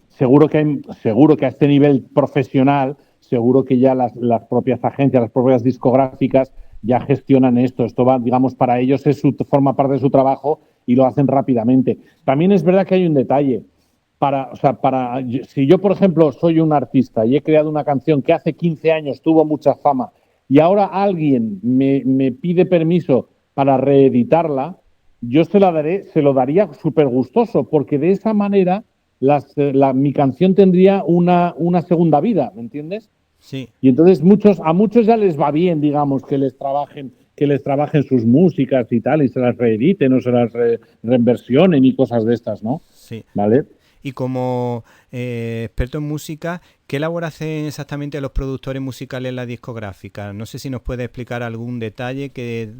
seguro que a este nivel profesional seguro que ya las propias agencias, las propias discográficas ya gestionan esto. Esto va, digamos, para ellos forma parte de su trabajo y lo hacen rápidamente. También es verdad que hay un detalle. Si yo, por ejemplo, soy un artista y he creado una canción que hace 15 años tuvo mucha fama y ahora alguien me pide permiso para reeditarla, yo se lo daría súper gustoso, porque de esa manera mi canción tendría una segunda vida, ¿me entiendes? Sí. Y entonces a muchos ya les va bien, digamos, que les trabajen sus músicas y tal, y se las reediten o se las reinversionen y cosas de estas, ¿no? Sí. ¿Vale? Y como experto en música, ¿qué labor hacen exactamente los productores musicales en la discográfica? No sé si nos puede explicar algún detalle que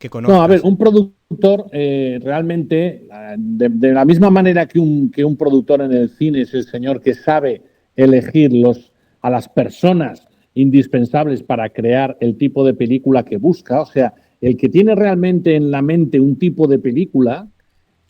conozcas. No, a ver, un productor realmente, de la misma manera que un productor en el cine es el señor que sabe elegir a las personas indispensables para crear el tipo de película que busca, o sea, el que tiene realmente en la mente un tipo de película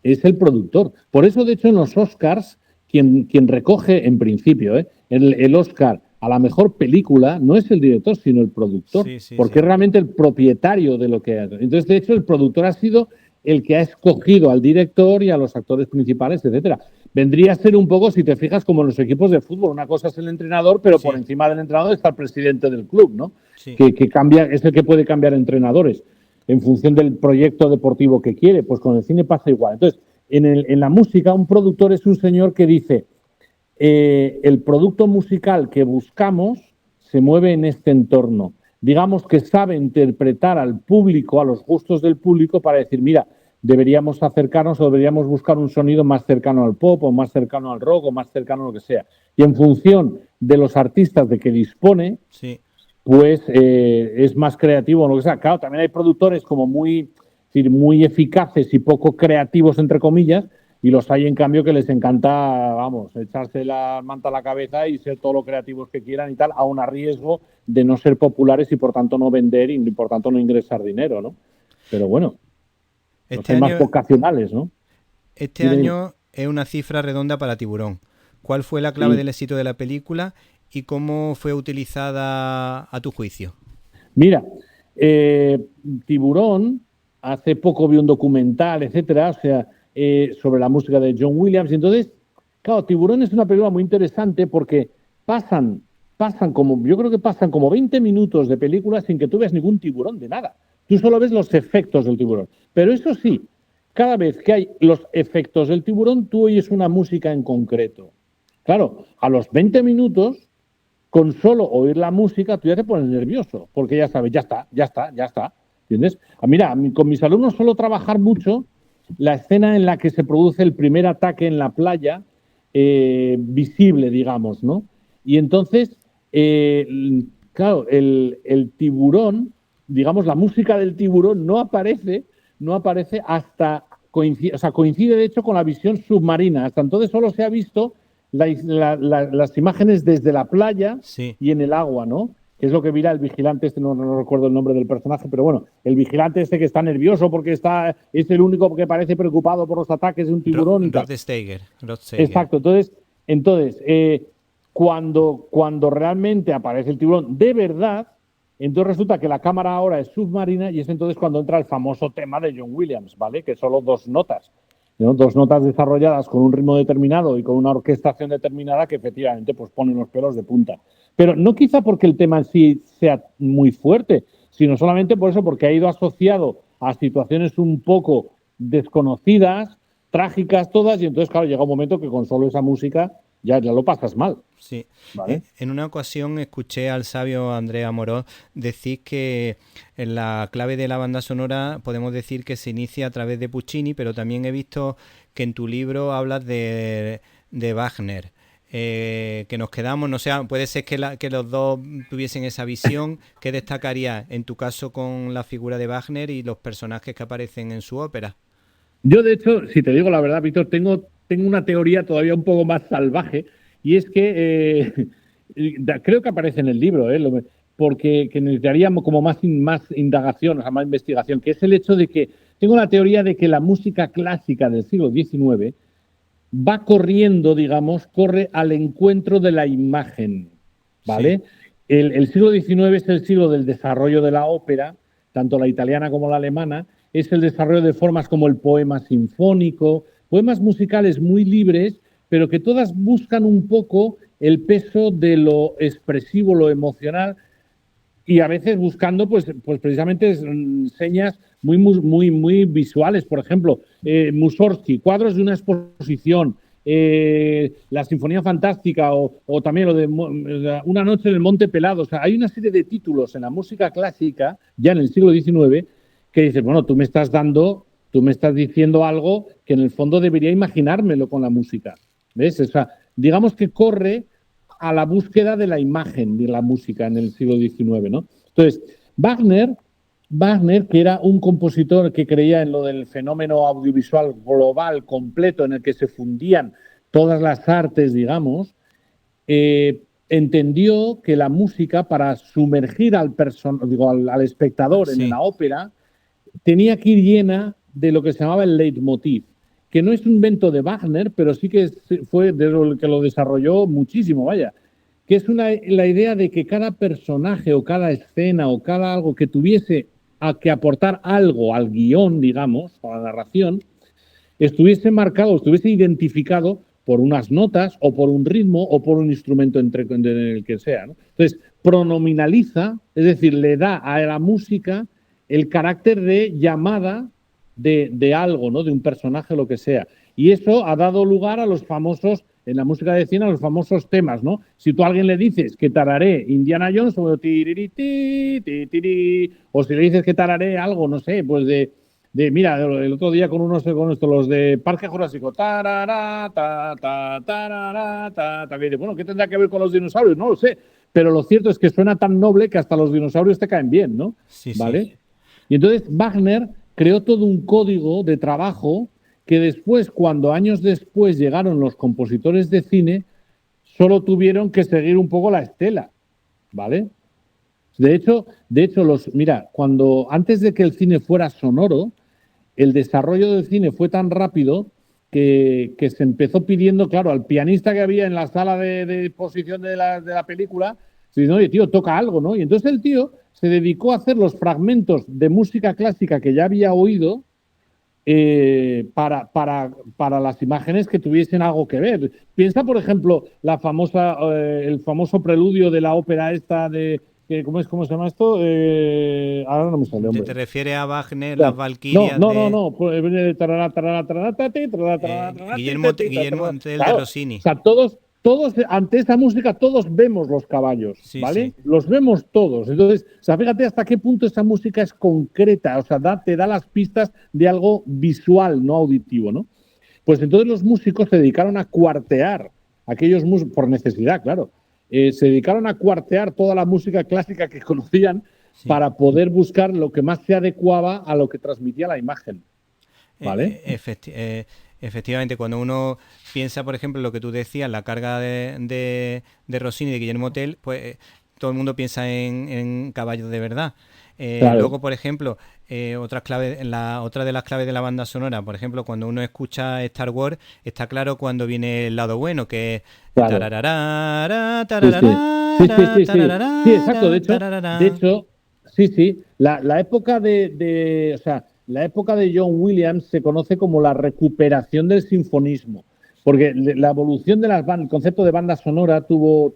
es el productor. Por eso, de hecho, en los Oscars, quien recoge, en principio, el Oscar a la mejor película no es el director, sino el productor, porque es realmente el propietario de lo que hace. Entonces, de hecho, el productor ha sido el que ha escogido al director y a los actores principales, etcétera. Vendría a ser un poco, si te fijas, como en los equipos de fútbol. Una cosa es el entrenador, pero por encima del entrenador está el presidente del club, ¿no? Sí. Que cambia, es el que puede cambiar entrenadores en función del proyecto deportivo que quiere. Pues con el cine pasa igual. Entonces, en la música, un productor es un señor que dice: el producto musical que buscamos se mueve en este entorno. Digamos que sabe interpretar al público, a los gustos del público, para decir, mira, deberíamos acercarnos o deberíamos buscar un sonido más cercano al pop o más cercano al rock o más cercano a lo que sea. Y en función de los artistas de que dispone, pues es más creativo o lo que sea. Claro, también hay productores como muy eficaces y poco creativos, entre comillas, y los hay, en cambio, que les encanta, vamos, echarse la manta a la cabeza y ser todo lo creativos que quieran y tal, aun a riesgo de no ser populares y, por tanto, no vender y, por tanto, no ingresar dinero, ¿no? Pero bueno, hay más vocacionales, ¿no? Este año es una cifra redonda para Tiburón. ¿Cuál fue la clave del éxito de la película y cómo fue utilizada a tu juicio? Mira, Tiburón, hace poco vi un documental, etcétera, o sea, sobre la música de John Williams. Y entonces, claro, Tiburón es una película muy interesante porque pasan como 20 minutos de película sin que tú veas ningún tiburón de nada. Tú solo ves los efectos del tiburón. Pero eso sí, cada vez que hay los efectos del tiburón, tú oyes una música en concreto. Claro, a los 20 minutos, con solo oír la música, tú ya te pones nervioso, porque ya sabes, ya está. ¿Entiendes? Mira, con mis alumnos suelo trabajar mucho la escena en la que se produce el primer ataque en la playa, visible, digamos, ¿no? Y entonces, claro, el tiburón, digamos, la música del tiburón no aparece hasta coincide de hecho con la visión submarina. Hasta entonces solo se ha visto las imágenes desde la playa y en el agua, ¿no? Que es lo que mira el vigilante no recuerdo el nombre del personaje, pero bueno, el vigilante que está nervioso porque es el único que parece preocupado por los ataques de un tiburón. Rod Steiger. Exacto. Entonces cuando realmente aparece el tiburón de verdad, entonces resulta que la cámara ahora es submarina y es entonces cuando entra el famoso tema de John Williams, ¿vale? Que solo 2 notas. ¿No? 2 notas desarrolladas con un ritmo determinado y con una orquestación determinada que efectivamente pues ponen los pelos de punta. Pero no quizá porque el tema en sí sea muy fuerte, sino solamente por eso, porque ha ido asociado a situaciones un poco desconocidas, trágicas todas, y entonces, claro, llega un momento que con solo esa música ya lo pasas mal. Sí. ¿Vale? En una ocasión escuché al sabio Andrea Moró decir que en la clave de la banda sonora podemos decir que se inicia a través de Puccini, pero también he visto que en tu libro hablas de Wagner. Que nos quedamos, no sé, puede ser que los dos tuviesen esa visión. ¿Qué destacaría en tu caso con la figura de Wagner y los personajes que aparecen en su ópera? Yo, de hecho, si te digo la verdad, Víctor, tengo una teoría todavía un poco más salvaje, y es que creo que aparece en el libro, porque necesitaríamos como más indagación, o sea, más investigación, que es el hecho de que tengo la teoría de que la música clásica del siglo XIX va corre al encuentro de la imagen, ¿vale? el siglo XIX es el siglo del desarrollo de la ópera, tanto la italiana como la alemana, es el desarrollo de formas como el poema sinfónico, poemas musicales muy libres, pero que todas buscan un poco el peso de lo expresivo, lo emocional, y a veces buscando pues precisamente señas muy visuales. Por ejemplo, Mussorgsky, cuadros de una exposición, la Sinfonía Fantástica o también lo de Una noche en el Monte Pelado. O sea, hay una serie de títulos en la música clásica, ya en el siglo XIX, que dices, bueno, tú me estás diciendo algo que en el fondo debería imaginármelo con la música. ¿Ves? O sea, digamos que corre a la búsqueda de la imagen de la música en el siglo XIX, ¿no? Entonces, Wagner, que era un compositor que creía en lo del fenómeno audiovisual global, completo, en el que se fundían todas las artes, digamos, entendió que la música, para sumergir al espectador en la ópera, tenía que ir llena de lo que se llamaba el leitmotiv, que no es un invento de Wagner, pero sí que fue de lo que lo desarrolló muchísimo, vaya, que es la idea de que cada personaje o cada escena o cada algo que tuviese que aportar algo al guión, digamos, a la narración, estuviese marcado, estuviese identificado por unas notas o por un ritmo o por un instrumento en el que sea, ¿no? Entonces, pronominaliza, es decir, le da a la música el carácter de llamada de algo, ¿no? De un personaje, lo que sea. Y eso ha dado lugar a los famosos, en la música de cine, a los famosos temas, ¿no? Si tú a alguien le dices que tararé Indiana Jones, o si le dices que tararé algo, no sé, pues mira, el otro día con los de Parque Jurásico, tarará, también, bueno, ¿qué tendrá que ver con los dinosaurios? No lo sé, pero lo cierto es que suena tan noble que hasta los dinosaurios te caen bien, ¿no? Sí, ¿vale? Sí. Y entonces Wagner creó todo un código de trabajo que después, cuando años después llegaron los compositores de cine, solo tuvieron que seguir un poco la estela, ¿vale? De hecho, mira, antes de que el cine fuera sonoro, el desarrollo del cine fue tan rápido que se empezó pidiendo, claro, al pianista que había en la sala de exposición de la película, se dice, oye, tío, toca algo, ¿no? Y entonces el tío se dedicó a hacer los fragmentos de música clásica que ya había oído para las imágenes que tuviesen algo que ver. Piensa, por ejemplo, el famoso preludio de la ópera esta de... ¿Cómo se llama esto? Ahora no me sale, hombre. ¿Te refieres a Wagner, las Valquirias? No. Guillermo Tell de Rossini. O sea, todos ante esa música, todos vemos los caballos, ¿vale? Sí. Los vemos todos. Entonces, o sea, fíjate hasta qué punto esa música es concreta, o sea, te da las pistas de algo visual, no auditivo, ¿no? Pues entonces los músicos se dedicaron a cuartear, aquellos músicos, por necesidad, claro, se dedicaron a cuartear toda la música clásica que conocían para poder buscar lo que más se adecuaba a lo que transmitía la imagen, ¿vale? Efectivamente, cuando uno piensa, por ejemplo, lo que tú decías, la carga de Rossini, de Guillermo Tell, pues todo el mundo piensa en caballos de verdad. Claro. Luego, por ejemplo, otra de las claves de la banda sonora, por ejemplo, cuando uno escucha Star Wars, está claro cuando viene el lado bueno, que es... Claro. Sí, exacto. De hecho, la época o sea, la época de John Williams se conoce como la recuperación del sinfonismo, porque la evolución de las bandas, el concepto de banda sonora tuvo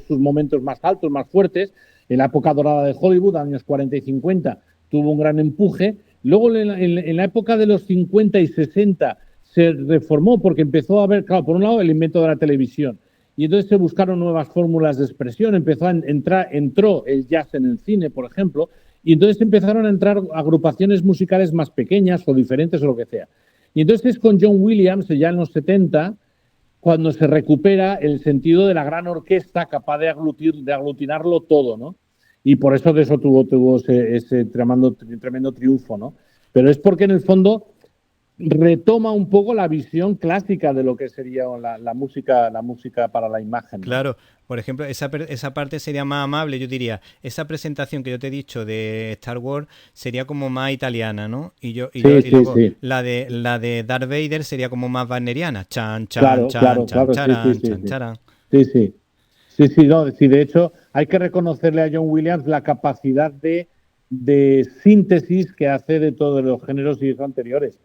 sus momentos más altos, más fuertes. En la época dorada de Hollywood, años 40 y 50, tuvo un gran empuje. Luego, en la época de los 50 y 60, se reformó porque empezó a haber, claro, por un lado, el invento de la televisión. Y entonces se buscaron nuevas fórmulas de expresión. Entró el jazz en el cine, por ejemplo, y entonces empezaron a entrar agrupaciones musicales más pequeñas o diferentes o lo que sea. Y entonces es con John Williams, ya en los 70, cuando se recupera el sentido de la gran orquesta capaz de aglutinarlo todo, ¿no? Y por eso de eso tuvo ese tremendo triunfo, ¿no? Pero es porque en el fondo retoma un poco la visión clásica de lo que sería la música para la imagen, ¿no? Claro, por ejemplo, esa parte sería más amable, yo diría. Esa presentación que yo te he dicho de Star Wars sería como más italiana, ¿no? Y luego la de Darth Vader sería como más wagneriana. Chan, chan, claro, chan, claro, chan, claro, charan, chan, charan. Sí, de hecho, hay que reconocerle a John Williams la capacidad de síntesis que hace de todos los géneros y anteriores.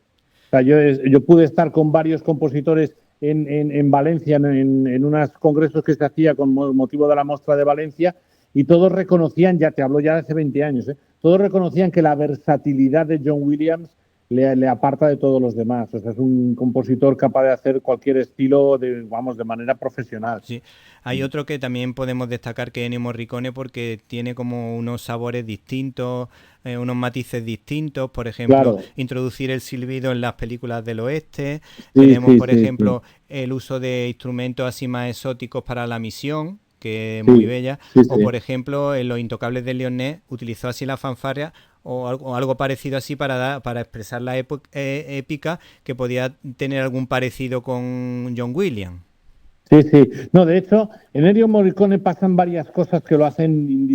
O sea, yo pude estar con varios compositores en Valencia, en unos congresos que se hacía con motivo de la Mostra de Valencia, y todos reconocían, ya te hablo ya de hace 20 años, todos reconocían que la versatilidad de John Williams le aparta de todos los demás. O sea, es un compositor capaz de hacer cualquier estilo de manera profesional. Sí. Hay otro que también podemos destacar, que es Ennio Morricone, porque tiene como unos sabores distintos, unos matices distintos. Por ejemplo, introducir el silbido en las películas del oeste. Tenemos, por ejemplo, el uso de instrumentos así más exóticos para la misión, que es muy bella. Por ejemplo, en Los Intocables de Lyonnais utilizó así la fanfarria o algo parecido así para expresar la épica, que podía tener algún parecido con John Williams. Sí. No, de hecho, en Ennio Morricone pasan varias cosas que lo hacen,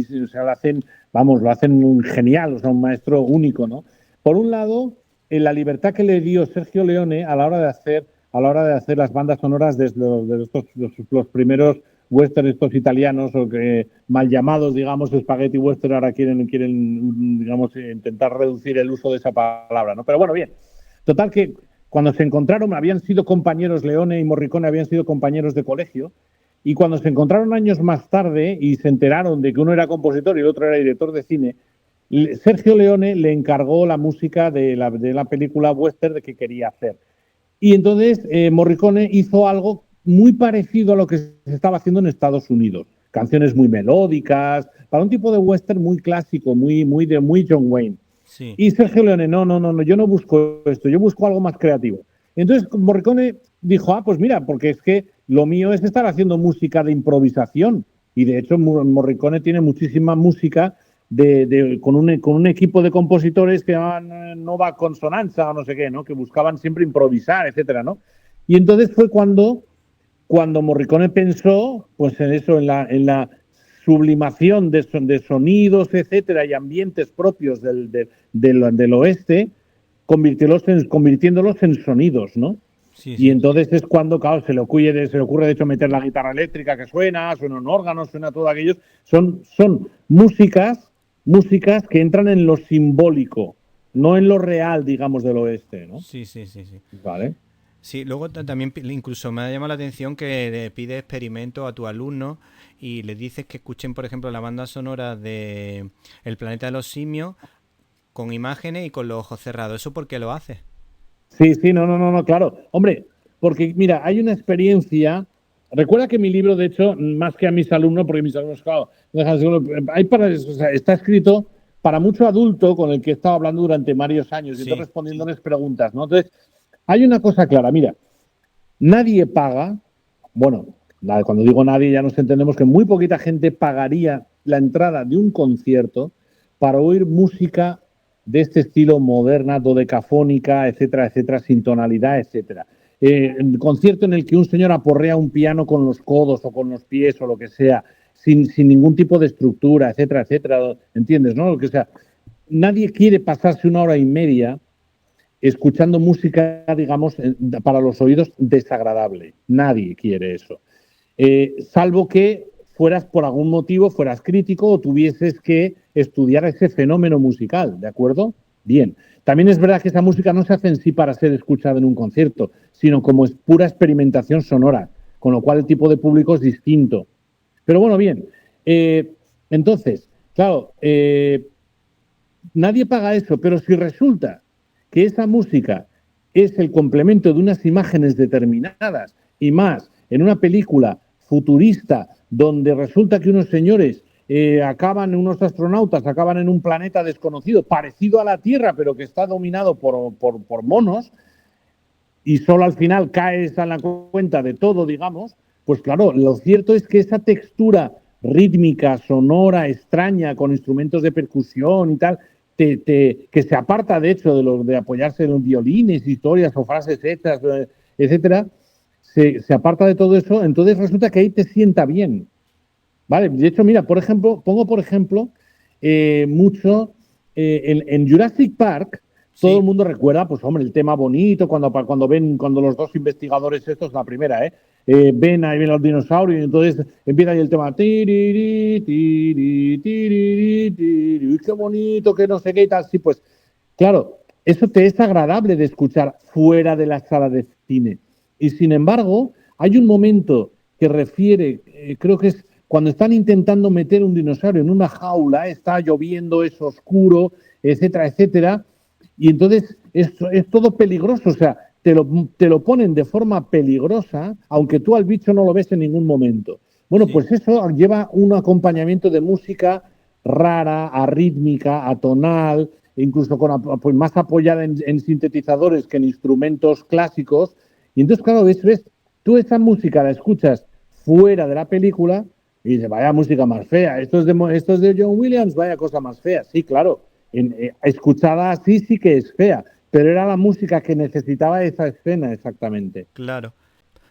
lo hacen genial, o sea, un maestro único, ¿no? Por un lado, la libertad que le dio Sergio Leone a la hora de hacer las bandas sonoras de los primeros western, estos italianos, o que mal llamados, digamos, spaghetti western, ahora quieren, digamos, intentar reducir el uso de esa palabra, ¿no? Pero bueno, bien. Total que cuando se encontraron, habían sido compañeros, Leone y Morricone habían sido compañeros de colegio, y cuando se encontraron años más tarde y se enteraron de que uno era compositor y el otro era director de cine, Sergio Leone le encargó la música de la película western que quería hacer. Y entonces Morricone hizo algo muy parecido a lo que se estaba haciendo en Estados Unidos. Canciones muy melódicas, para un tipo de western muy clásico, muy John Wayne. Sí. Y Sergio Leone, no, yo no busco esto, yo busco algo más creativo. Entonces Morricone dijo, pues mira, porque es que lo mío es estar haciendo música de improvisación. Y de hecho Morricone tiene muchísima música con un equipo de compositores que llamaban Nova Consonanza o no sé qué, ¿no? Que buscaban siempre improvisar, etcétera, ¿no? Y entonces fue cuando Morricone pensó, pues en eso, en la sublimación de sonidos, etcétera, y ambientes propios del oeste, convirtiéndolos en sonidos, ¿no? Sí. Y entonces es cuando, claro, se le ocurre de hecho meter la guitarra eléctrica que suena un órgano, suena todo aquello. Son músicas que entran en lo simbólico, no en lo real, digamos, del oeste, ¿no? Sí. Vale. Sí, luego también incluso me ha llamado la atención que le pides experimentos a tus alumnos y les dices que escuchen, por ejemplo, la banda sonora de El planeta de los simios con imágenes y con los ojos cerrados. ¿Eso por qué lo haces? Sí, no, claro. Hombre, porque mira, hay una experiencia. Recuerda que mi libro, de hecho, más que a mis alumnos, porque mis alumnos, claro, está escrito para mucho adulto con el que he estado hablando durante varios años y estoy respondiéndoles preguntas, ¿no? Entonces, hay una cosa clara, mira, nadie paga, bueno, cuando digo nadie ya nos entendemos que muy poquita gente pagaría la entrada de un concierto para oír música de este estilo moderna, dodecafónica, etcétera, sin tonalidad, etcétera. El concierto en el que un señor aporrea un piano con los codos o con los pies o lo que sea, sin ningún tipo de estructura, etcétera, ¿entiendes, no? Lo que sea, nadie quiere pasarse 1 hora y media escuchando música, digamos, para los oídos desagradable. Nadie quiere eso. Salvo que por algún motivo fueras crítico o tuvieses que estudiar ese fenómeno musical, ¿de acuerdo? Bien. También es verdad que esa música no se hace en sí para ser escuchada en un concierto, sino como es pura experimentación sonora, con lo cual el tipo de público es distinto. Pero bueno, bien. Entonces, claro, nadie paga eso, pero si resulta que esa música es el complemento de unas imágenes determinadas y más en una película futurista donde resulta que unos señores unos astronautas acaban en un planeta desconocido, parecido a la Tierra, pero que está dominado por monos, y solo al final caes a la cuenta de todo, digamos, pues claro, lo cierto es que esa textura rítmica, sonora, extraña, con instrumentos de percusión y tal, que se aparta, de hecho, de apoyarse en los violines, historias o frases hechas, etcétera, se aparta de todo eso, entonces resulta que ahí te sienta bien. Vale, de hecho, mira, pongo por ejemplo mucho en Jurassic Park. Todo el mundo recuerda, pues hombre, el tema bonito cuando los dos investigadores estos, la primera, ven los dinosaurios, y entonces empieza ahí el tema, tiriri, tiriri, tiriri, tiriri, uy, qué bonito, que no sé qué y tal. Sí, pues claro, eso te es agradable de escuchar fuera de la sala de cine. Y sin embargo, hay un momento que refiere, creo que es cuando están intentando meter un dinosaurio en una jaula, está lloviendo, es oscuro, etcétera, etcétera, y entonces es todo peligroso, o sea, te lo ponen de forma peligrosa, aunque tú al bicho no lo ves en ningún momento. Bueno, sí. Pues eso lleva un acompañamiento de música rara, arrítmica, atonal, incluso pues más apoyada en sintetizadores que en instrumentos clásicos. Y entonces, claro, ves, tú esa música la escuchas fuera de la película y dices, vaya música más fea, esto es de John Williams, vaya cosa más fea. Sí, claro, escuchada así sí que es fea, pero era la música que necesitaba esa escena exactamente. Claro.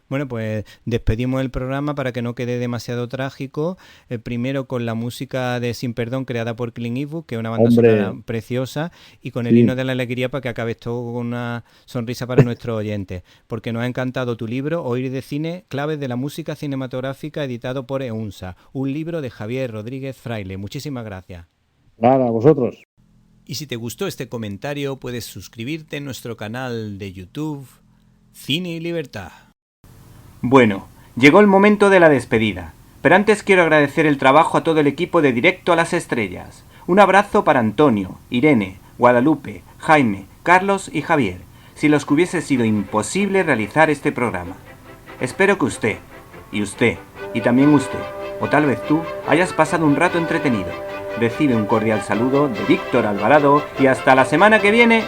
Bueno, pues despedimos el programa para que no quede demasiado trágico. Primero con la música de Sin Perdón creada por Clint Eastwood, que es una banda sonora preciosa, y con el himno de la alegría para que acabe esto con una sonrisa para nuestros oyentes. Porque nos ha encantado tu libro, Oír de Cine, claves de la música cinematográfica, editado por EUNSA, un libro de Javier Rodríguez Fraile. Muchísimas gracias. Nada, a vosotros. Y si te gustó este comentario, puedes suscribirte en nuestro canal de YouTube, Cine y Libertad. Bueno, llegó el momento de la despedida, pero antes quiero agradecer el trabajo a todo el equipo de Directo a las Estrellas. Un abrazo para Antonio, Irene, Guadalupe, Jaime, Carlos y Javier, sin los que hubiese sido imposible realizar este programa. Espero que usted, y también usted, o tal vez tú, hayas pasado un rato entretenido. Recibe un cordial saludo de Víctor Alvarado y hasta la semana que viene.